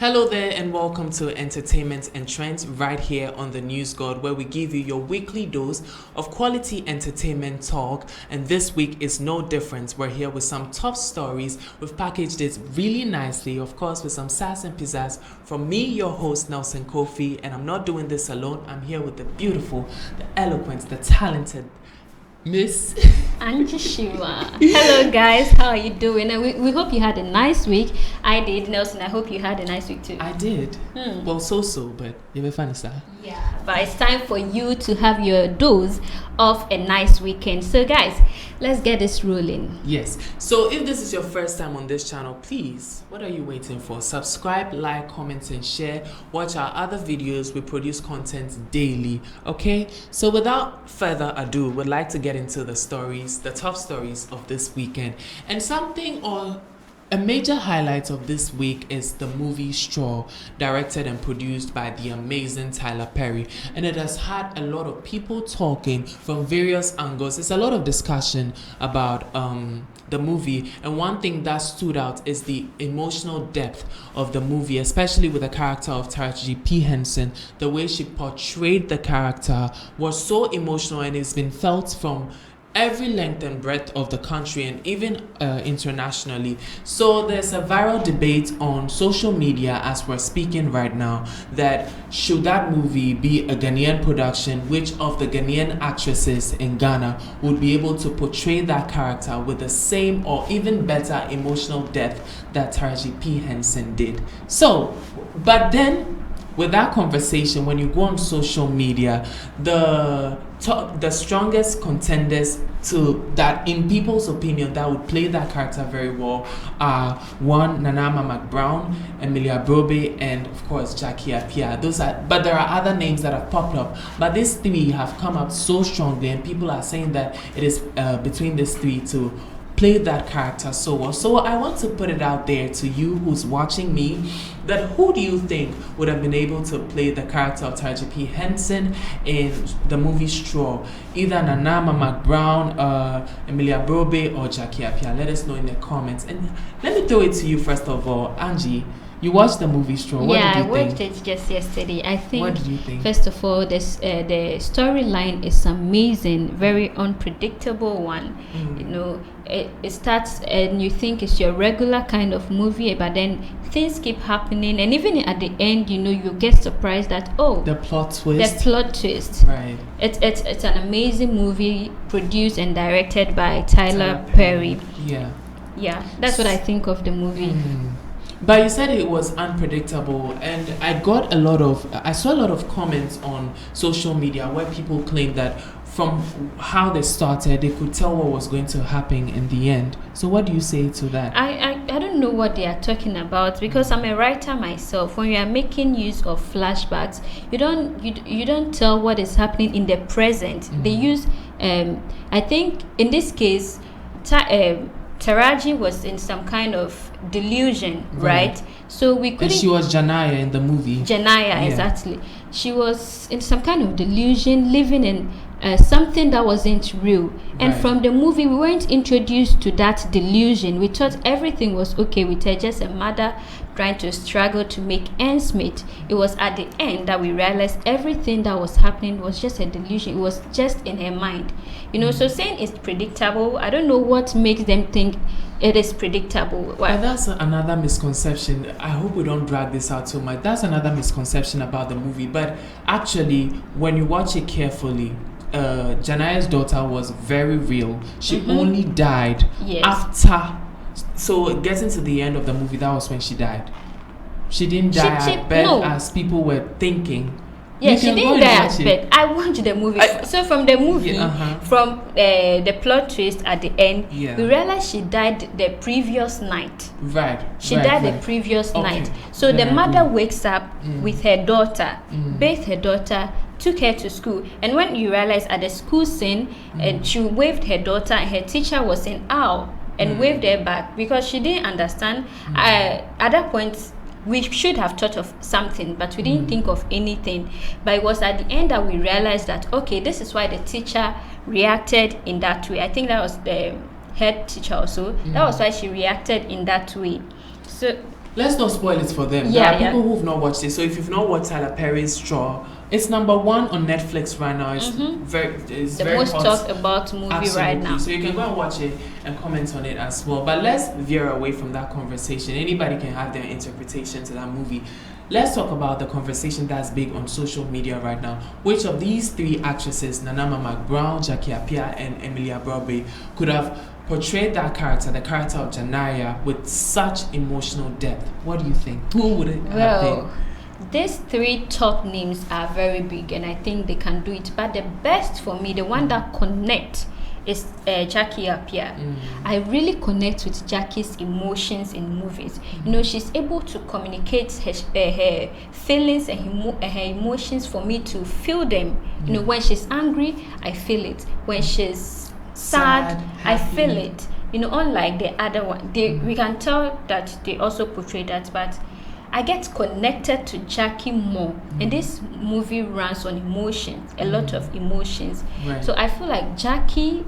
Hello there and welcome to Entertainment Trendz right here on the News God, where we give you your weekly dose of quality entertainment talk, and this week is no different. We're here with some top stories. We've packaged it really nicely, of course, with some sass and pizzazz from me, your host Nelson Kofi, and I'm not doing this alone. I'm here with the beautiful, the eloquent, the talented Miss Angie Shiwa. Hello guys, how are you doing? And we hope you had a nice week. I did, Nelson. I hope you had a nice week too. I did. Well, but you were funny, sir. Yeah, but it's time for you to have your dose of a nice weekend. So guys, let's get this rolling. Yes. So if this is your first time on this channel, please, what are you waiting for? Subscribe, like, comment, and share. Watch our other videos. We produce content daily. Okay? So without further ado, we'd like to get into the stories, the top stories of this weekend. And a major highlight of this week is the movie Straw, directed and produced by the amazing Tyler Perry. And it has had a lot of people talking from various angles. There's a lot of discussion about the movie. And one thing that stood out is the emotional depth of the movie, especially with the character of Taraji P. Henson. The way she portrayed the character was so emotional, and it's been felt from every length and breadth of the country and even internationally. So there's a viral debate on social media as we're speaking right now that should that movie be a Ghanaian production, which of the Ghanaian actresses in Ghana would be able to portray that character with the same or even better emotional depth that Taraji P. Henson did. So, but then with that conversation, when you go on social media, the strongest contenders to that, in people's opinion, that would play that character very well are one, Nanama McBrown, Emilia Brobe, and of course Jackie Appiah. But there are other names that have popped up. But these three have come up so strongly, and people are saying that it is between these three to play that character so well. So I want to put it out there to you who's watching me, that who do you think would have been able to play the character of Taraji P. Henson in the movie Straw? Either Nanama McBrown, Emilia Brobe, or Jackie Appiah. Let us know in the comments. And let me throw it to you first of all, Angie. You watched the movie Straw. What did you think? Yeah, I watched it just yesterday. I think, what did you think? First of all, the storyline is amazing, very unpredictable one. You know, it starts and you think it's your regular kind of movie, but then things keep happening, and even at the end, you know, you get surprised that the plot twist. Right. It's an amazing movie, produced and directed by Tyler Perry. Yeah, that's what I think of the movie. But you said it was unpredictable, and I saw a lot of comments on social media where people claim that from how they started, they could tell what was going to happen in the end. So what do you say to that? I don't know what they are talking about, because I'm a writer myself. When you are making use of flashbacks, you don't tell what is happening in the present. They use I think in this case Taraji was in some kind of delusion, right? So we couldn't. And she was Janaya in the movie. Janaya, exactly. She was in some kind of delusion, living in something that wasn't real. And from the movie, we weren't introduced to that delusion. We thought everything was okay with her, just a mother trying to struggle to make ends meet. It was at the end that we realized everything that was happening was just a delusion. It was just in her mind. You know, so saying it's predictable, I don't know what makes them think it is predictable. But that's another misconception. I hope we don't drag this out too much. That's another misconception about the movie. But actually, when you watch it carefully, Janaya's daughter was very real. She only died after. So getting to the end of the movie, that was when she died. She didn't die at bed as people were thinking. Yeah, she didn't die at bed. I watched the movie. So from the movie, from the plot twist at the end, we realized she died the previous night. She died the previous night. So the mother wakes up with her daughter, bathed her daughter, took her to school, and when you realize at the school scene, she waved her daughter, and her teacher was saying "ow" and waved her back because she didn't understand. At that point, we should have thought of something, but we didn't think of anything. But it was at the end that we realized that, okay, this is why the teacher reacted in that way. I think that was the head teacher also. That was why she reacted in that way. So let's not spoil it for them. There are people who've not watched it. So if you've not watched Tyler Perry's Straw, it's number 1 on Netflix right now. It's it's the very most hot. talked about movie right now. So you can go and watch it and comment on it as well. But let's veer away from that conversation. Anybody can have their interpretation to that movie. Let's talk about the conversation that's big on social media right now. Which of these 3 actresses, Nanama McBrown, Jackie Appiah, and Emilia Broadway, could have portrayed that character, the character of Janaya, with such emotional depth? What do you think? Who would it have been? These 3 top names are very big, and I think they can do it. But the best for me, the one that connects, is Jackie Appiah. I really connect with Jackie's emotions in movies. You know, she's able to communicate her feelings and her emotions for me to feel them. You know, when she's angry, I feel it. When she's sad, I feel it. You know, unlike the other one, we can tell that they also portray that, but I get connected to Jackie more. And this movie runs on emotions, a lot of emotions. Right. So I feel like Jackie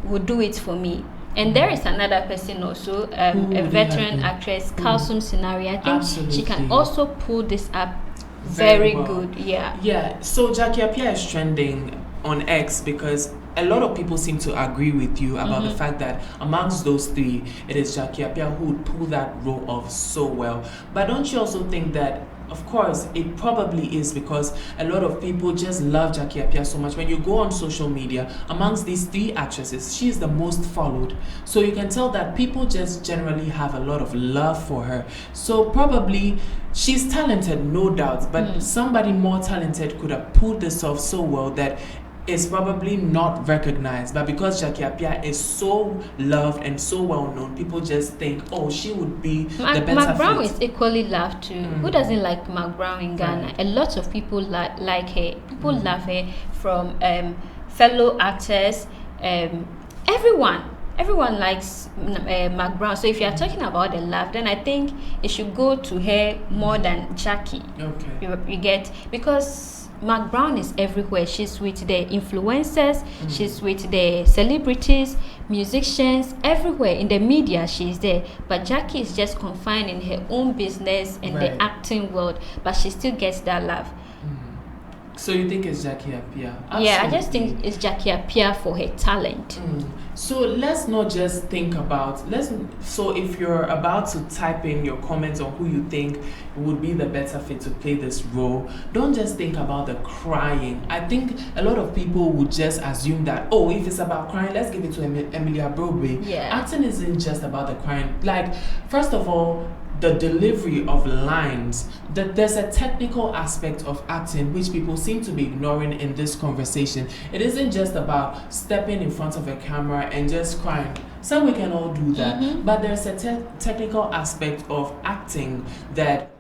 would do it for me. And there is another person also, a veteran actress, Kalsum Sinari. I think she can also pull this up very good. Yeah. So Jackie Appiah is trending on X because a lot of people seem to agree with you about the fact that amongst those 3, it is Jackie Appiah who would pull that role off so well. But don't you also think that, of course, it probably is because a lot of people just love Jackie Appiah so much. When you go on social media, amongst these 3 actresses, she is the most followed. So you can tell that people just generally have a lot of love for her. So probably she's talented, no doubt, but somebody more talented could have pulled this off so well that is probably not recognized, but because Jackie Appiah is so loved and so well known, people just think, oh, she would be the better McBrown fit. is equally loved too. Who doesn't like McBrown in Ghana? Right. A lot of people like her. People love her, from fellow actors, everyone likes McBrown. So if you are talking about the love, then I think it should go to her more than Jackie. Okay. You get, because McBrown is everywhere. She's with the influencers, she's with the celebrities, musicians, everywhere. In the media, she's there. But Jackie is just confined in her own business and the acting world, but she still gets that love. So you think it's Jackie Appiah? Absolutely. Yeah, I just think it's Jackie Appiah for her talent. So let's not just think about, so if you're about to type in your comments on who you think would be the better fit to play this role, don't just think about the crying. I think a lot of people would just assume that, oh, if it's about crying, let's give it to Emilia Broadway. Acting isn't just about the crying. Like, first of all, the delivery of lines, that there's a technical aspect of acting which people seem to be ignoring in this conversation. It isn't just about stepping in front of a camera and just crying. So we can all do that, but there's a technical aspect of acting that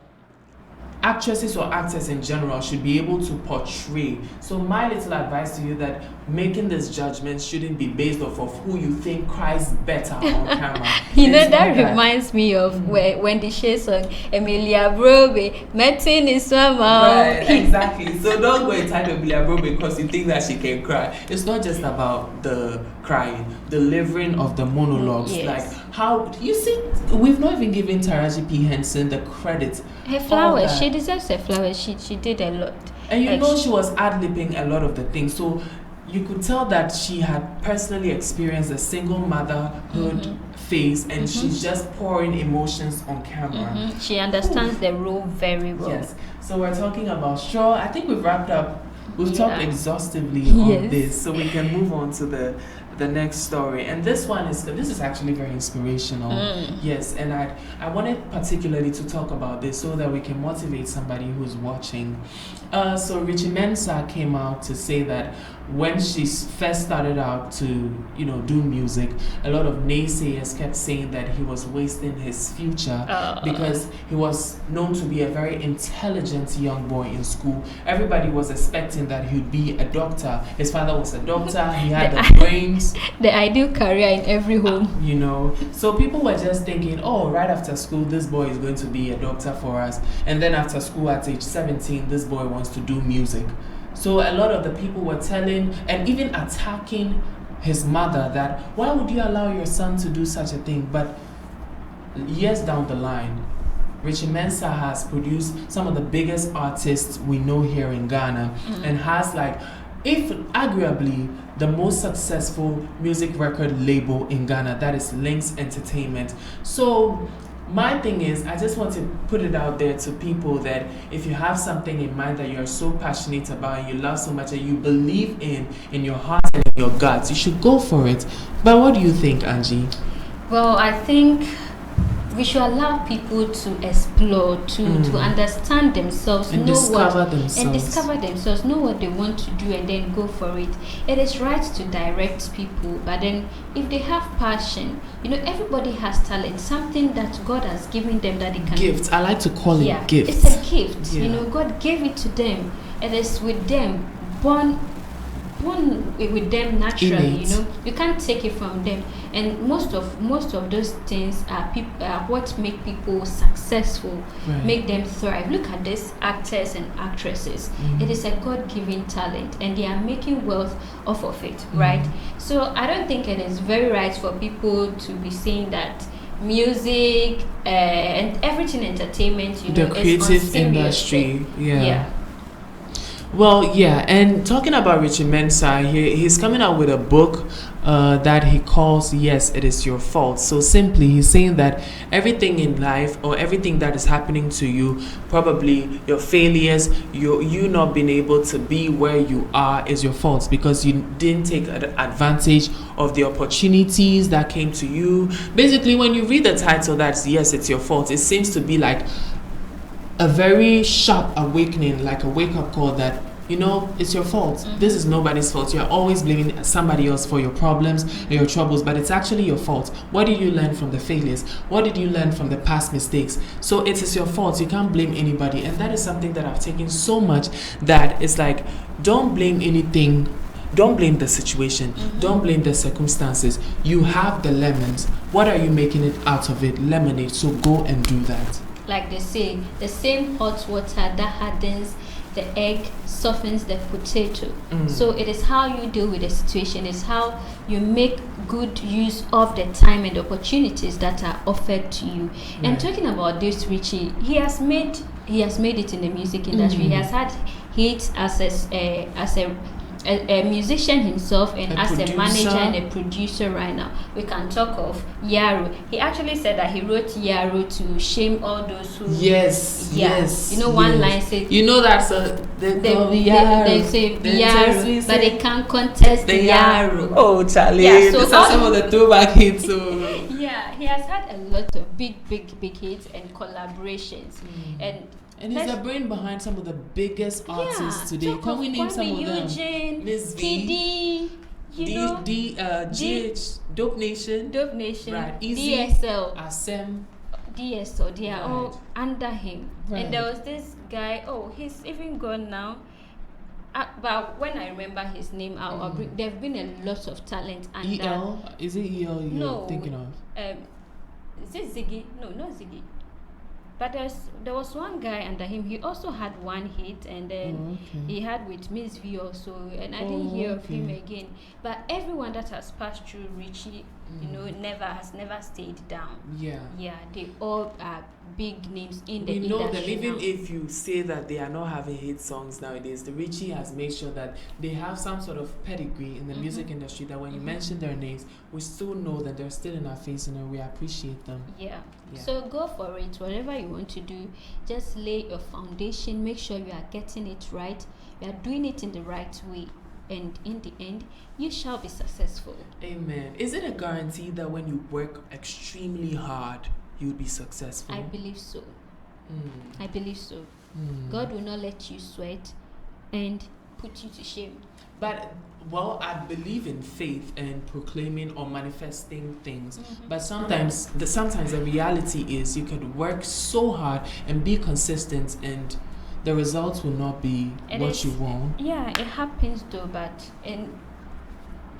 actresses or actors in general should be able to portray. So my little advice to you that making this judgment shouldn't be based off of who you think cries better on camera. You know, that reminds me of when the shade song Emilia Broadway, Martin is somehow. Right, exactly. So don't go and type Emilia Broadway because you think that she can cry. It's not just about the crying, delivering of the monologues. Like how you see, we've not even given Taraji P. Henson the credit. Her flowers, she deserves her flowers. She did a lot. And you know she was ad-libbing a lot of the things. So you could tell that she had personally experienced a single motherhood phase, and she's just pouring emotions on camera. She understands the role very well. Yes. So we're talking about Straw. I think we've wrapped up. We've talked exhaustively on this, so we can move on to the next story. And this is actually very inspirational. Yes, and I wanted particularly to talk about this so that we can motivate somebody who's watching. So Richie Mensah came out to say that when she first started out to, do music, a lot of naysayers kept saying that he was wasting his future because he was known to be a very intelligent young boy in school. Everybody was expecting that he'd be a doctor. His father was a doctor. He had the brains. The ideal career in every home. So people were just thinking, oh, right after school, this boy is going to be a doctor for us. And then after school at age 17, this boy wants to do music. So a lot of the people were telling and even attacking his mother that, why would you allow your son to do such a thing? But years down the line, Richie Mensah has produced some of the biggest artists we know here in Ghana, and has like, if arguably the most successful music record label in Ghana, that is Lynx Entertainment. So my thing is, I just want to put it out there to people that if you have something in mind that you're so passionate about and you love so much and you believe in your heart and in your guts, you should go for it. But what do you think, Angie? Well, I think we should allow people to explore, to understand themselves, and discover themselves, know what they want to do, and then go for it. It is right to direct people, but then if they have passion, everybody has talent, something that God has given them that they can. Gift. I like to call it gift. It's a gift. Yeah. God gave it to them. It is with them, born with them naturally. You can't take it from them, and most of those things are what make people successful, make them thrive. Look at these actors and actresses. It is a God-given talent, and they are making wealth off of it, right? So I don't think it is very right for people to be saying that music and everything entertainment, the creative industry, Well, yeah, and talking about Richie Mensah, he's coming out with a book that he calls Yes, It Is Your Fault. So simply, he's saying that everything in life or everything that is happening to you, probably your failures, you not being able to be where you are is your fault because you didn't take advantage of the opportunities that came to you. Basically, when you read the title that's Yes, It's Your Fault, it seems to be like a very sharp awakening, like a wake-up call that, it's your fault. This is nobody's fault. You're always blaming somebody else for your problems or your troubles, but it's actually your fault. What did you learn from the failures? What did you learn from the past mistakes? So it is your fault. You can't blame anybody. And that is something that I've taken so much that it's like, don't blame anything. Don't blame the situation. Don't blame the circumstances. You have the lemons. What are you making it out of it? Lemonade. So go and do that. Like they say, the same hot water that hardens the egg softens the potato. So it is how you deal with the situation. It's how you make good use of the time and opportunities that are offered to you. And talking about this, Richie, he has made it in the music industry. He has had hits as a musician himself and as a manager and a producer right now. We can talk of Yaro. He actually said that he wrote Yaro to shame all those who... Yes. One line says... that's they say Yaro, but they can't contest the Yaro. Oh, Charlie. So these are some of the throwback hits. Yeah, he has had a lot of big hits and collaborations. And he's the brain behind some of the biggest artists today. Can we name some of them? Miss V, GH, Dope Nation, right? Easy, DSL, Asem, DSL. They are all under him. Right. And there was this guy. Oh, he's even gone now. But when I remember his name, there have been a lot of talent. And EL? Is it EL you're thinking of? Is it Ziggy? No, not Ziggy. But there was one guy under him. He also had one hit, and then he had with Miss V also, and I didn't hear of him again. But everyone that has passed through Richie, has never stayed down. Yeah, they all are big names in the industry. We know them, even if you say that they are not having hit songs nowadays. The Richie has made sure that they have some sort of pedigree in the music industry. That when you mention their names, we still know that they're still in our face, and we appreciate them. Yeah. So go for it. Whatever you want to do, just lay your foundation. Make sure you are getting it right. You are doing it in the right way. And in the end, you shall be successful. Amen. Is it a guarantee that when you work extremely hard, you'll be successful? I believe so. I believe so. God will not let you sweat and put you to shame. But, I believe in faith and proclaiming or manifesting things. But sometimes the reality is you could work so hard and be consistent, and the results will not be what you want. Yeah, it happens though, but in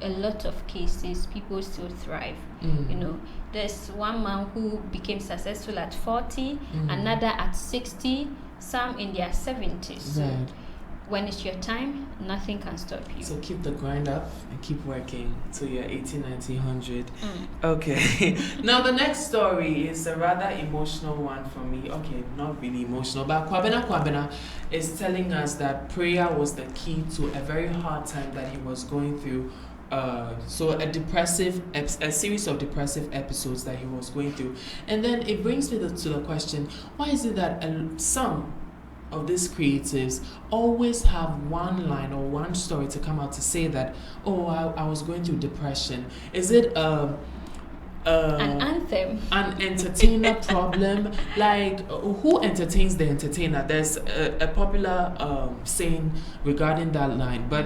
a lot of cases, people still thrive. There's one man who became successful at 40, another at 60, some in their 70s. Right. when it's your time, nothing can stop you. So keep the grind up and keep working till you're 80, 90, 100. Okay. Now the next story is a rather emotional one for me. Okay, not really emotional, but Kwabena is telling us that prayer was the key to a very hard time that he was going through. So a series of depressive episodes that he was going through. And then it brings me to the question, why is it that some of these creatives always have one line or one story to come out to say that, I was going through depression? Is it an anthem, an entertainer problem? Like, who entertains the entertainer? There's a popular saying regarding that line, but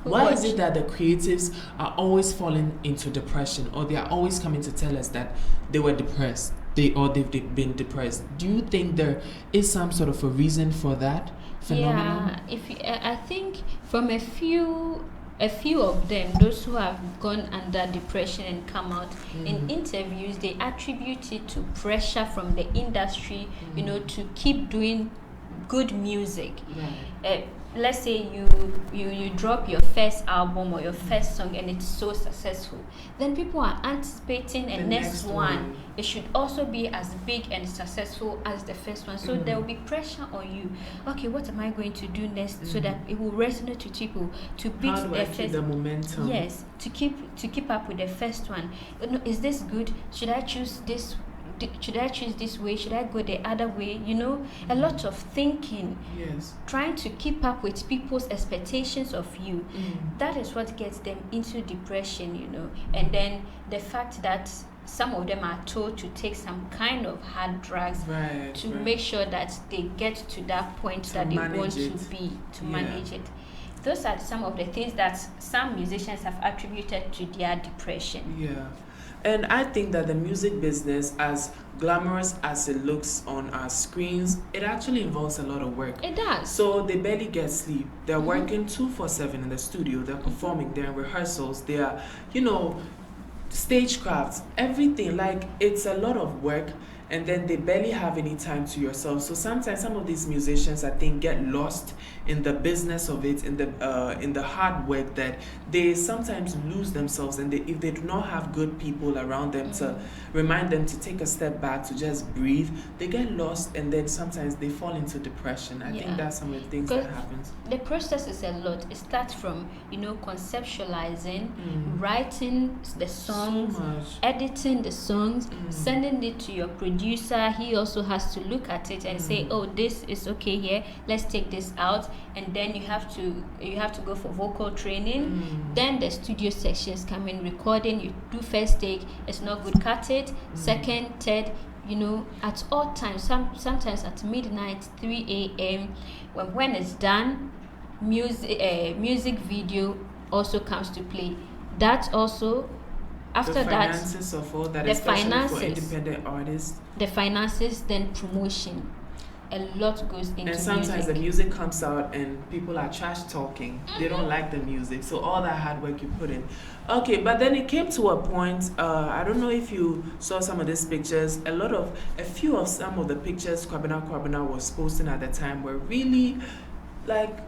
why is it that the creatives are always falling into depression, or they are always coming to tell us that they were depressed? They've been depressed. Do you think there is some sort of a reason for that phenomenon? Yeah, I think from a few of them, those who have gone under depression and come out in interviews, they attribute it to pressure from the industry, to keep doing good music. Let's say you drop your first album or your first song and it's so successful, then people are anticipating a next one. It should also be as big and successful as the first one. So there will be pressure on you. Okay, what am I going to do next so that it will resonate with people to beat the momentum? Yes, to keep up with the first one. Is this good? Should I choose this? Should I choose this way? Should I go the other way? A lot of thinking. Yes. Trying to keep up with people's expectations of you. That is what gets them into depression, And then the fact that some of them are told to take some kind of hard drugs to make sure that they get to that point that they want to be, to manage it. Those are some of the things that some musicians have attributed to their depression. Yeah. And I think that the music business, as glamorous as it looks on our screens, it actually involves a lot of work. It does. So they barely get sleep. They're working 24/7 in the studio. They're performing. They're in rehearsals. They are, stagecrafts, everything. Like, it's a lot of work. And then they barely have any time to yourself. So sometimes some of these musicians, I think, get lost in the business of it, in the hard work, that they sometimes lose themselves. And if they do not have good people around them to remind them to take a step back, to just breathe, they get lost, and then sometimes they fall into depression. I think that's some of the things that happens. The process is a lot. It starts from conceptualizing, writing the songs, editing the songs, sending it to your producer. He also has to look at it and say, this is okay here, let's take this out. And then you have to go for vocal training. Then the studio sections come in, recording. You do first take, it's not good, cut it. Second, third, at all times, sometimes at midnight, 3 a.m. when it's done, music video also comes to play. That also, after the that, finances of all that, the especially finances, for independent artists. The finances, then promotion. A lot goes into music. And sometimes the music comes out and people are trash talking. They don't like the music. So all that hard work you put in. Okay, but then it came to a point, I don't know if you saw some of these pictures. A few of some of the pictures Kwabena was posting at the time were really like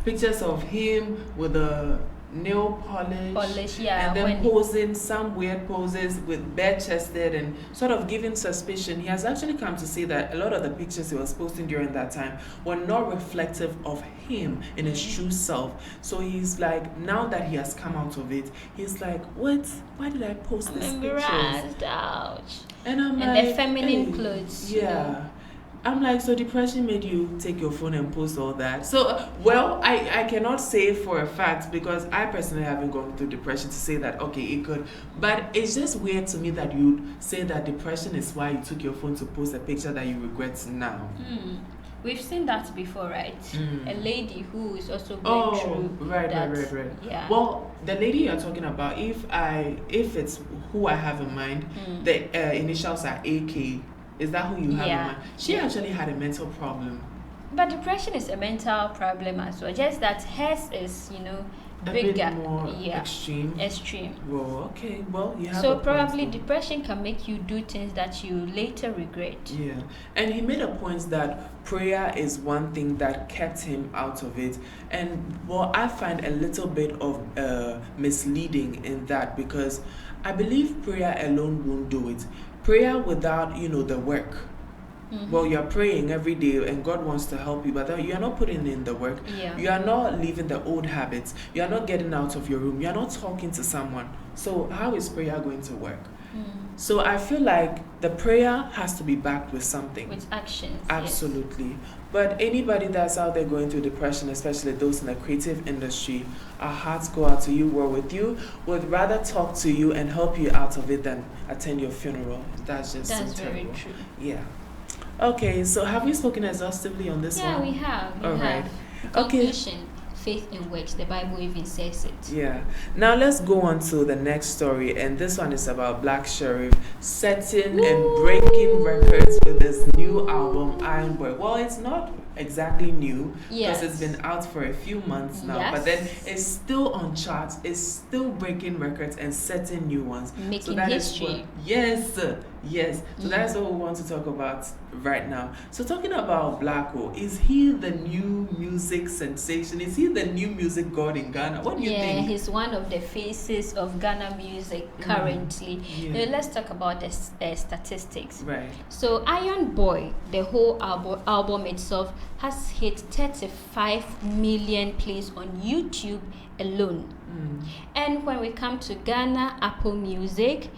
pictures of him with a nail polish, and then posing some weird poses with bare-chested and sort of giving suspicion. He has actually come to say that a lot of the pictures he was posting during that time were not reflective of him in his true self. So he's like, now that he has come out of it, he's like, what? Why did I post this picture? Ouch. And I'm and the feminine clothes. Yeah. I'm like, so depression made you take your phone and post all that? So, well, I cannot say for a fact, because I personally haven't gone through depression to say that, okay, it could. But it's just weird to me that you'd say that depression is why you took your phone to post a picture that you regret now. We've seen that before, right? A lady who is also going through that. Right. Yeah. Well, the lady you're talking about, if it's who I have in mind, the initials are AK. Is that who you have in mind? She actually had a mental problem. But depression is a mental problem as well. Just that hers is, bit more extreme. Well, okay. Well, you have. So probably depression can make you do things that you later regret. Yeah, and he made a point that prayer is one thing that kept him out of it, and well, I find a little bit of misleading in that, because I believe prayer alone won't do it. Prayer without the work. Well, you're praying every day and God wants to help you, but you're not putting in the work. You are not leaving the old habits. You are not getting out of your room. You are not talking to someone. So how is prayer going to work? So I feel like the prayer has to be backed with something. With actions. Absolutely. Yes. But anybody that's out there going through depression, especially those in the creative industry, our hearts go out to you. We're with you. We'd rather talk to you and help you out of it than attend your funeral. That's very true. Yeah. Okay, so have we spoken exhaustively on this one? Yeah, we have. All right. Conclusion. Faith in works. The Bible even says it. Yeah. Now let's go on to the next story, and this one is about Black Sherif setting and breaking records with his new album, Iron Boy. Well, it's not exactly new because it's been out for a few months now, but then it's still on charts, it's still breaking records and setting new ones. Making history. Yes. So that's what we want to talk about right now. So talking about Blacko, is he the new music sensation? Is he the new music god in Ghana? What do you think? Yeah, he's one of the faces of Ghana music currently. Now, let's talk about the statistics. Right. So Iron Boy, the whole album itself, has hit 35 million plays on YouTube alone. And when we come to Ghana Apple Music,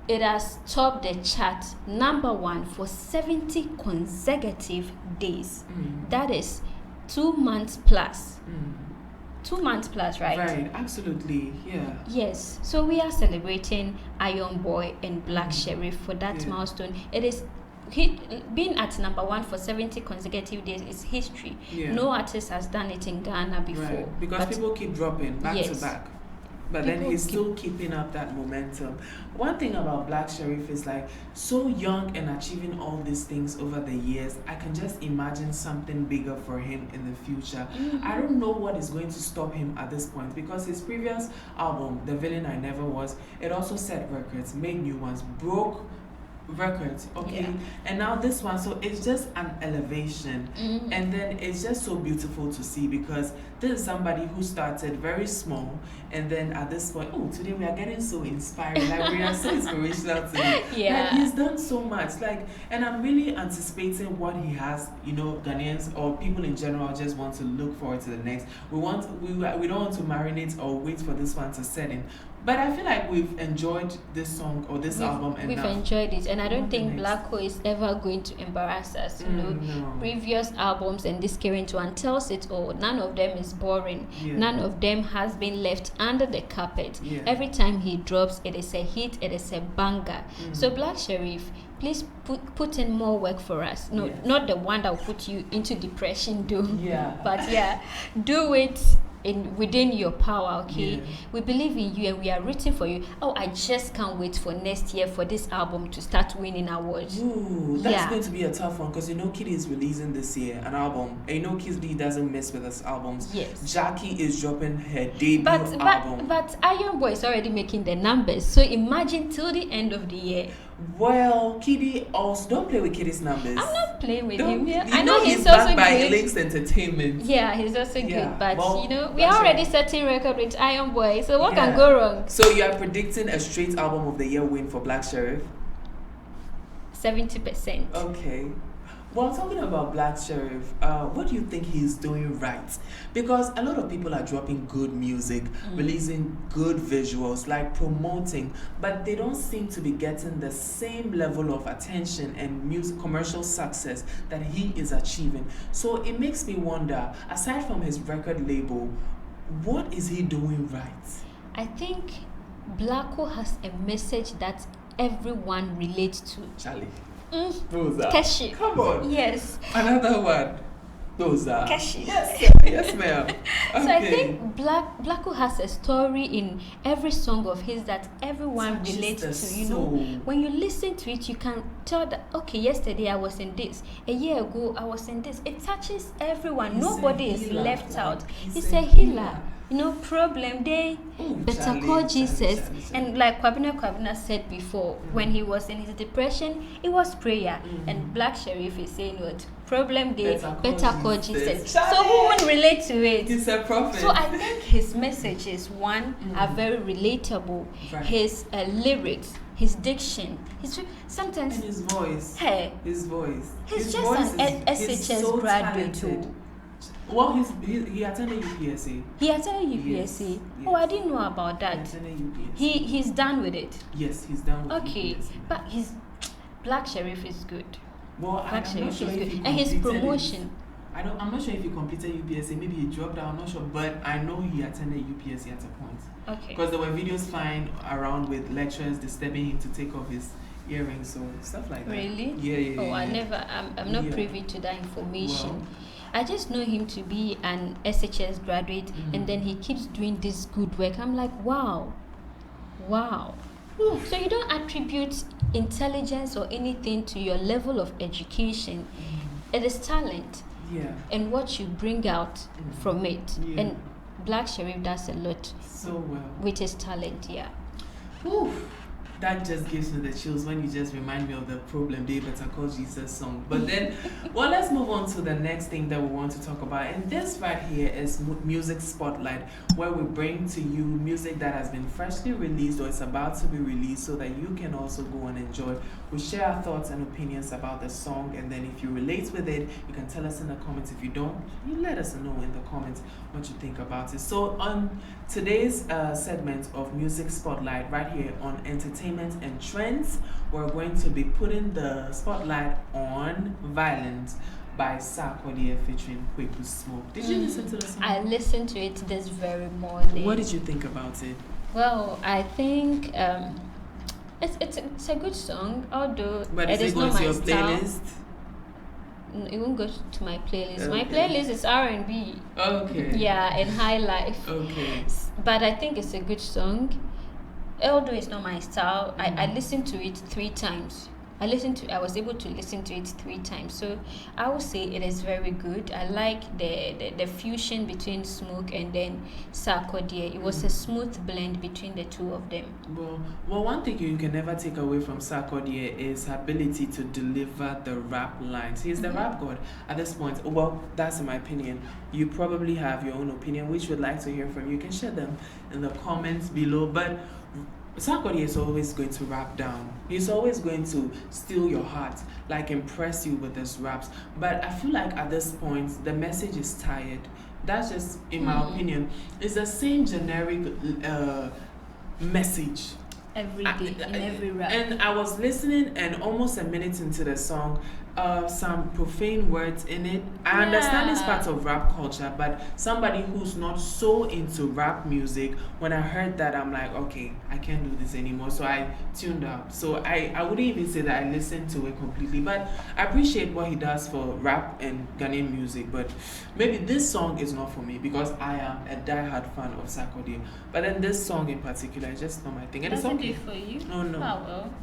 it has topped the chart #1 for 70 consecutive days. That is 2 months plus. 2 months plus, right? Right, absolutely, yeah. Yes, so we are celebrating Iron Boy and Black Sherif for that milestone. It is being at #1 for 70 consecutive days is history. No artist has done it in Ghana before. Right, because people keep dropping back to back. But then he's still keeping up that momentum. One thing about Black Sherif is like so young and achieving all these things over the years. I can just imagine something bigger for him in the future. I don't know what is going to stop him at this point, because his previous album, The Villain I Never Was, it also set records, made new ones, broke records, and now this one, so it's just an elevation, and then it's just so beautiful to see, because this is somebody who started very small, and then at this point, today we are getting so inspiring, like we are so inspirational today. Like, he's done so much, like, and I'm really anticipating what he has. Ghanaians or people in general just want to look forward to the next. We don't want to marinate or wait for this one to set in. But I feel like we've enjoyed this song or this album enough. We've enjoyed it, and I don't think Blacko is ever going to embarrass us. No. Previous albums and this current one tells it all. None of them is boring. None of them has been left under the carpet. Every time he drops, it is a hit, it is a banger. So Black Sherif, please put in more work for us. No, not the one that will put you into depression, but do it within your power, okay? We believe in you and we are rooting for you. I just can't wait for next year for this album to start winning awards. That's going to be a tough one, because Kiddy is releasing this year an album, and Kiddy doesn't mess with us albums. Jackie is dropping her debut album. But Iron Boy is already making the numbers, so imagine till the end of the year. Well, Kiddy also, don't play with Kiddy's numbers. I'm not playing with him. I know he's also backed by Links Entertainment. Yeah, he's also good. But we are already setting record with Iron Boy, so what can go wrong? So you are predicting a straight album of the year win for Black Sherif? 70%. Okay. Well, talking about Black Sherif, what do you think he's doing right? Because a lot of people are dropping good music, releasing good visuals, like promoting, but they don't seem to be getting the same level of attention and commercial success that he is achieving. So it makes me wonder, aside from his record label, what is he doing right? I think Blacko has a message that everyone relates to. Charlie. Rosa. Keshi. Come on. Yes. Another one. Rosa. Keshi. Yes, ma'am. Okay. So I think Blacko has a story in every song of his that everyone relates to. When you listen to it, you can tell that, okay, yesterday I was in this, a year ago I was in this. It touches everyone. Nobody is left out. He's a healer. Problem day, better call Jesus. And like Kwabena said before, when he was in his depression, it was prayer. And Black Sherif is saying what? Problem day, better call Jesus. So who would relate to it? He's a prophet. So I think his messages, are very relatable. Right. His lyrics, his diction, sometimes and his voice. Hey, his voice. He's just an SHS so graduate too. Well, he attended UPSC. He attended UPSC. Yes. Oh, I didn't know about that. He attended UPSC. He's done with it. Yes, he's done with it. Okay, UPSC. but his Black Sherif is good. Well, I'm not sure if he and his promotion. I'm not sure if he completed UPSC. Maybe he dropped out. I'm not sure, but I know he attended UPSC at a point. Okay. Because there were videos flying around with lecturers disturbing him to take off his earrings, so stuff like that. Really? Yeah. Oh, I'm not privy to that information. Well, I just know him to be an SHS graduate, and then he keeps doing this good work. I'm like, wow. So you don't attribute intelligence or anything to your level of education. It is talent. Yeah. And what you bring out from it. Yeah. And Black Sherif does a lot. So well. With his talent, yeah. Whew. That just gives me the chills when you just remind me of the Problem Day Better Call Jesus song. But then, well, let's move on to the next thing that we want to talk about. And this right here is Music Spotlight, where we bring to you music that has been freshly released or is about to be released so that you can also go and enjoy. We share our thoughts and opinions about the song, and then if you relate with it, you can tell us in the comments. If you don't, you let us know in the comments what you think about it. So on today's segment of Music Spotlight right here on Entertainment and Trends, we're going to be putting the spotlight on Violence by Sarkodie featuring Kweku Smoke. Did you listen to the song? I listened to it this very morning. What did you think about it? Well, I think it's a good song, although but it is not my style. Playlist? It won't go to my playlist. Okay. My playlist is R&B. Okay. Yeah, and high life. Okay. But I think it's a good song. Although it's not my style, I listened to it 3 times. I was able to listen to it 3 times. So I would say it is very good. I like the fusion between Smoke and then Sarkodie. It was a smooth blend between the two of them. Well, one thing you can never take away from Sarkodie is her ability to deliver the rap lines. He's the rap god at this point. Well, that's in my opinion. You probably have your own opinion, which we'd like to hear from you. You can share them in the comments below. But Sarkodie is always going to rap down. He's always going to steal your heart, like impress you with his raps. But I feel like at this point, the message is tired. That's just, in my opinion, it's the same generic message. Every day, in every rap. And I was listening, and almost a minute into the song, some profane words in it. I understand it's part of rap culture, but somebody who's not so into rap music, when I heard that, I'm like, okay, I can't do this anymore. So I tuned out. So I wouldn't even say that I listened to it completely, but I appreciate what he does for rap and Ghanaian music. But maybe this song is not for me because I am a diehard fan of Sarkodie. But then this song in particular is just not my thing. And it's okay for you. Oh no. Oh well.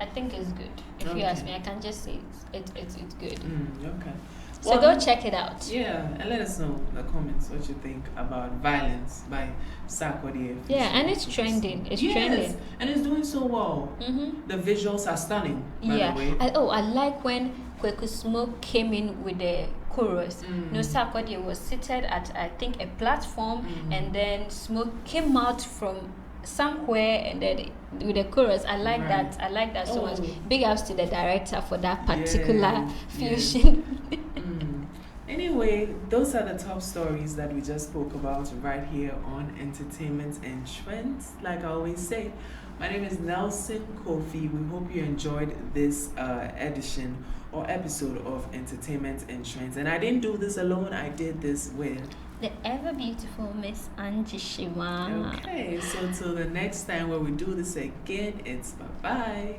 I think it's good. If you ask me, I can just say it's good. Okay. So go check it out. Yeah, and let us know in the comments what you think about Violence by Sarkodie. Yeah, and it's trending. It's trending. And it's doing so well. The visuals are stunning, by the way. I like when Kweku Smoke came in with the chorus. Sarkodie was seated at, I think, a platform, and then Smoke came out from somewhere and then with the chorus. I like that. I like that so much. Big ups to the director for that particular fusion. Anyway, those are the top stories that we just spoke about right here on Entertainment and Trends. Like I always say, my name is Nelson Kofi. We hope you enjoyed this edition or episode of Entertainment and Trends. And I didn't do this alone. I did this with the ever beautiful Miss Angie Shima. Okay, so till the next time where we do this again, it's bye-bye.